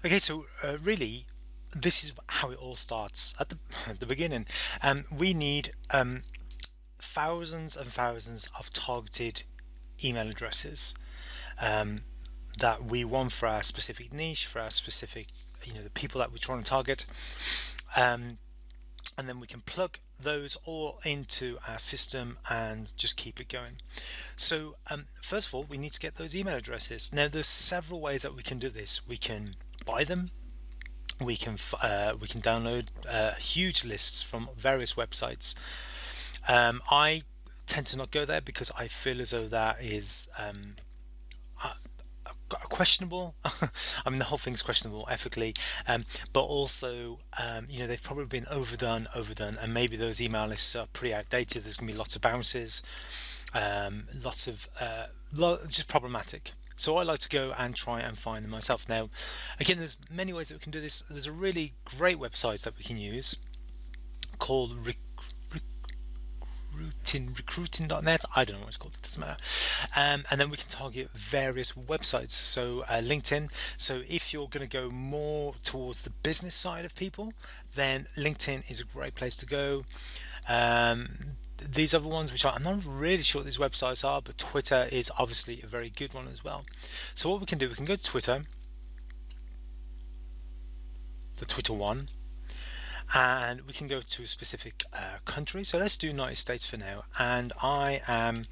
Okay, so really, this is how it all starts at the at the beginning. We need thousands and thousands of targeted email addresses um, that we want for our specific niche, for our specific, the people that we're trying to target. Um, and then we can plug those all into our system and just keep it going. So first of all, we need to get those email addresses. Now, there's several ways that we can do this. We can buy them. We can download huge lists from various websites. I tend to not go there because I feel as though that is questionable. I mean, the whole thing's questionable ethically, but also, they've probably been overdone, and maybe those email lists are pretty outdated. There's going to be lots of bounces, lots of just problematic. So I like to go and try and find them myself. Now, again, there's many ways that we can do this. There's a really great website that we can use called recruiting.net. I don't know what it's called, it doesn't matter. And then we can target various websites. So LinkedIn. So if you're going to go more towards the business side of people, then LinkedIn is a great place to go. These other ones, which I'm not really sure what these websites are, but Twitter is obviously a very good one as well. So what we can do, we can go to Twitter, the Twitter one, and we can go to a specific country. So let's do United States for now, and I am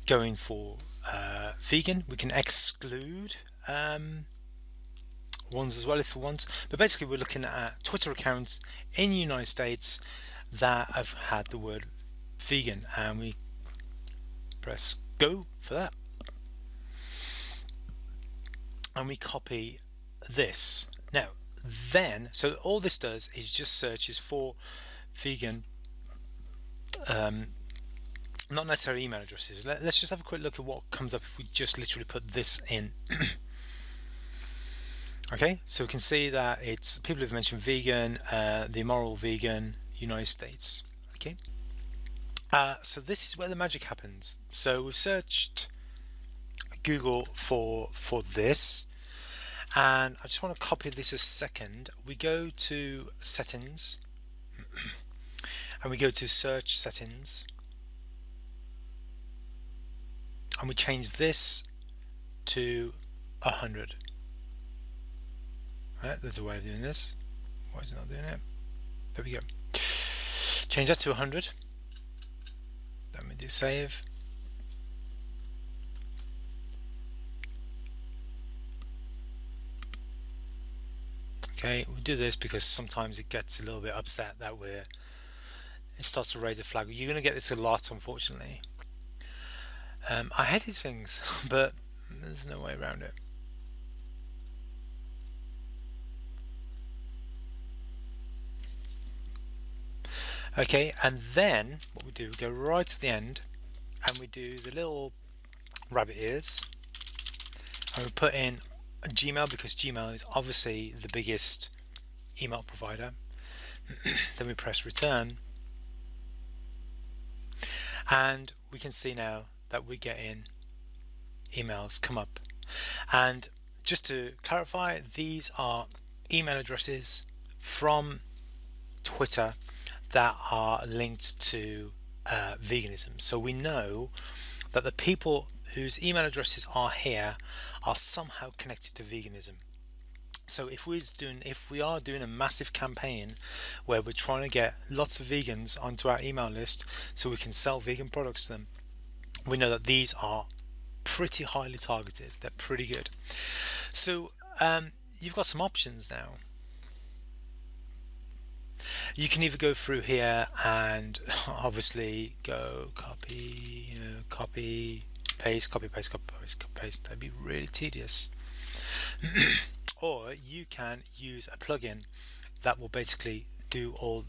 going for vegan. We can exclude ones as well if we want, but basically we're looking at Twitter accounts in the United States that have had the word vegan, and we press go for that, and we copy this. Now then, so all this does is just searches for vegan, not necessarily email addresses. Let's just have a quick look at what comes up if we just literally put this in. Okay, so we can see that it's people who've mentioned vegan, the immoral vegan, United States. Okay, so this is where the magic happens. So we've searched Google for this, and I just want to copy this a second. We go to settings, and we go to search settings, and we change this to 100. Right, there's a way of doing this. Why is it not doing it? There we go. Change that to 100. Then we do save. Okay, we do this because sometimes it gets a little bit upset that it starts to raise a flag. You're going to get this a lot, unfortunately. I hate these things, but there's no way around it. Okay, and then what we do, we go right to the end, and we do the little rabbit ears, and we put in Gmail because Gmail is obviously the biggest email provider. Then we press return, and we can see now that we're getting emails come up. And just to clarify, these are email addresses from Twitter that are linked to veganism. So we know that the people whose email addresses are here are somehow connected to veganism. So if we are doing a massive campaign where we're trying to get lots of vegans onto our email list so we can sell vegan products to them, we know that these are pretty highly targeted. They're pretty good. So you've got some options now. You can either go through here and obviously go copy, copy, paste, copy, paste, copy, paste, copy, paste. That'd be really tedious. Or you can use a plugin that will basically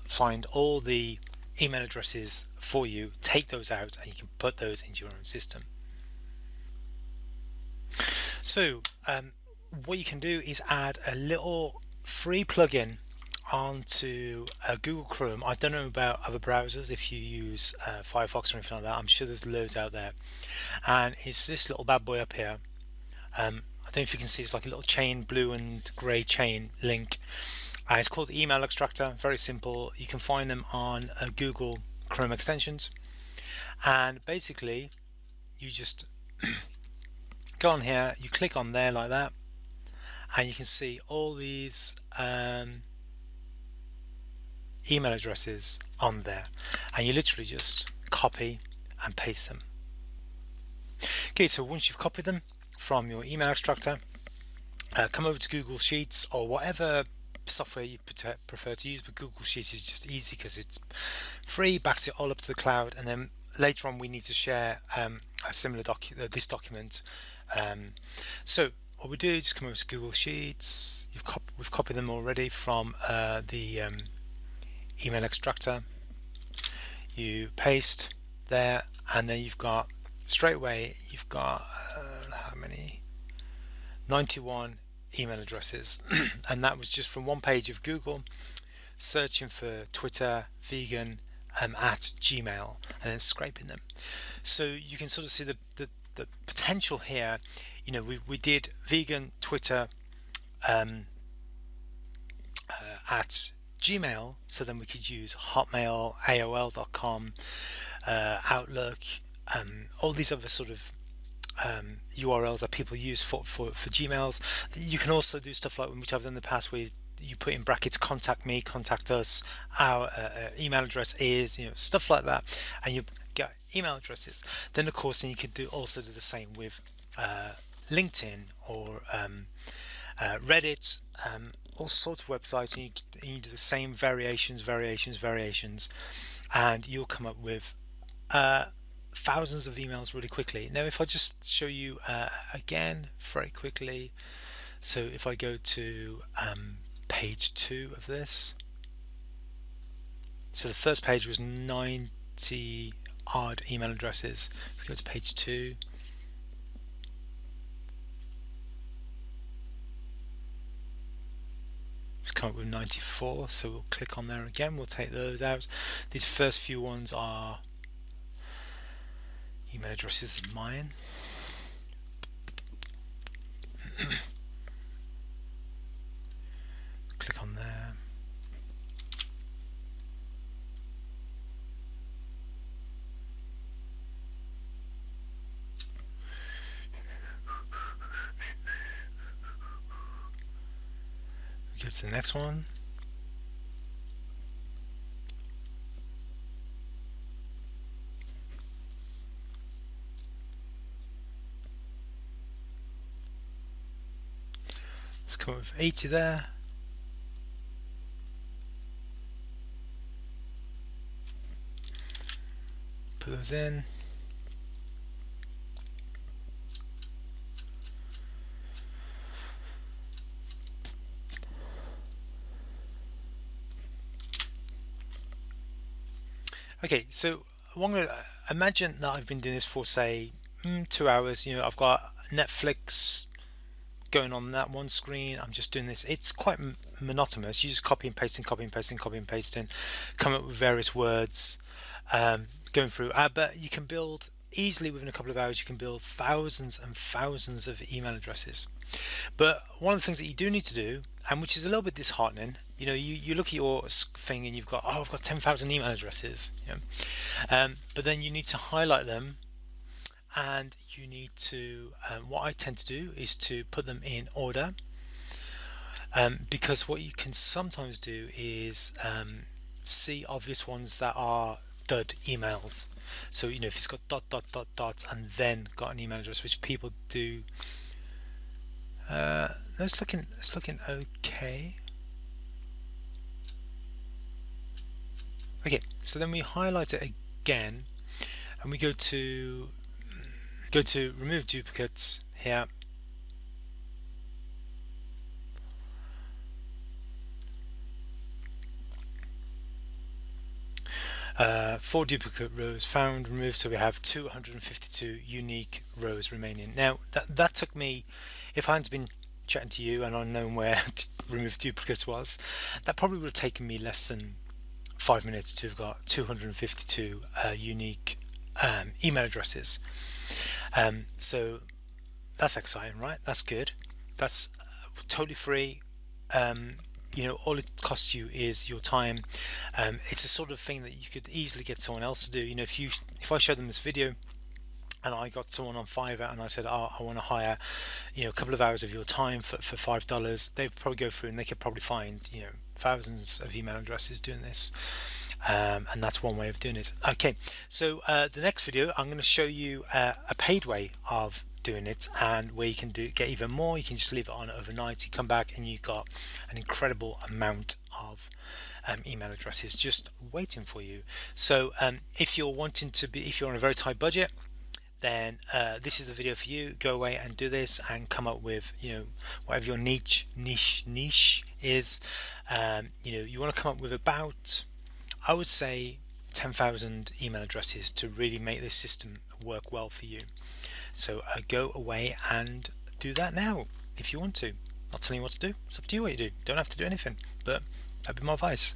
find all the email addresses for you, take those out, and you can put those into your own system. So what you can do is add a little free plugin onto Google Chrome. I don't know about other browsers, if you use Firefox or anything like that. I'm sure there's loads out there, and it's this little bad boy up here I don't know if you can see, it's like a little chain, blue and grey chain link. It's called the email extractor. Very simple. You can find them on Google Chrome extensions, and basically you just go on here, you click on there like that, and you can see all these email addresses on there, and you literally just copy and paste them. Okay, so once you've copied them from your email extractor, come over to Google Sheets or whatever software you prefer to use, but Google Sheets is just easy because it's free, backs it all up to the cloud, and then later on we need to share a similar this document. So what we do is just come over to Google Sheets. We've copied them already from the email extractor. You paste there, and then you've got straight away how many? 91 email addresses and that was just from one page of Google searching for Twitter vegan at Gmail and then scraping them. So you can sort of see the potential here. You know, we did vegan Twitter at Gmail, so then we could use Hotmail, AOL.com, Outlook, all these other sort of URLs that people use for Gmails. You can also do stuff like which I've done in the past, where you put in brackets contact me, contact us, our email address is, you know, stuff like that, and you get email addresses. Then of course, then you could also do the same with LinkedIn or Reddit, all sorts of websites, and you do the same variations, and you'll come up with thousands of emails really quickly. Now if I just show you again very quickly, so if I go to page 2 of this, so the first page was 90 odd email addresses. If we go to page 2, it's come up with 94, so we'll click on there again, we'll take those out. These first few ones are email addresses of mine. Click on there. We go to the next one. Let's come up with 80 there. Put those in. Okay, so imagine that I've been doing this for say 2 hours. You know, I've got Netflix going on that one screen. I'm just doing this. It's quite monotonous. You just copy and pasting, come up with various words, going through. But you can build easily within a couple of hours. You can build thousands and thousands of email addresses. But one of the things that you do need to do, and which is a little bit disheartening, you know, you look at your thing and you've got, oh, I've got 10,000 email addresses. You know? But then you need to highlight them. And you need to, what I tend to do is to put them in order, because what you can sometimes do is see obvious ones that are dud emails. So, you know, if it's got ... and then got an email address, which people do. It's looking okay. Okay, so then we highlight it again, and we go to remove duplicates here. For duplicate rows found, removed, so we have 252 unique rows remaining. Now that took me, if I hadn't been chatting to you and unknown where remove duplicates was, that probably would have taken me less than 5 minutes to have got 252 unique email addresses. So That's exciting, right? That's good. That's totally free. um, all it costs you is your time. It's a sort of thing that you could easily get someone else to do. If I showed them this video and I got someone on Fiverr and I said, oh, I want to hire a couple of hours of your time for $5, they'd probably go through and they could probably find thousands of email addresses doing this. And that's one way of doing it. Okay, so the next video I'm going to show you a paid way of doing it, and where you can get even more. You can just leave it on overnight, you come back and you've got an incredible amount of email addresses just waiting for you. So if you're on a very tight budget, then this is the video for you. Go away and do this and come up with whatever your niche is. You want to come up with about, I would say, 10,000 email addresses to really make this system work well for you. So go away and do that now if you want to. Not telling you what to do. It's up to you what you do. Don't have to do anything, but that'd be my advice.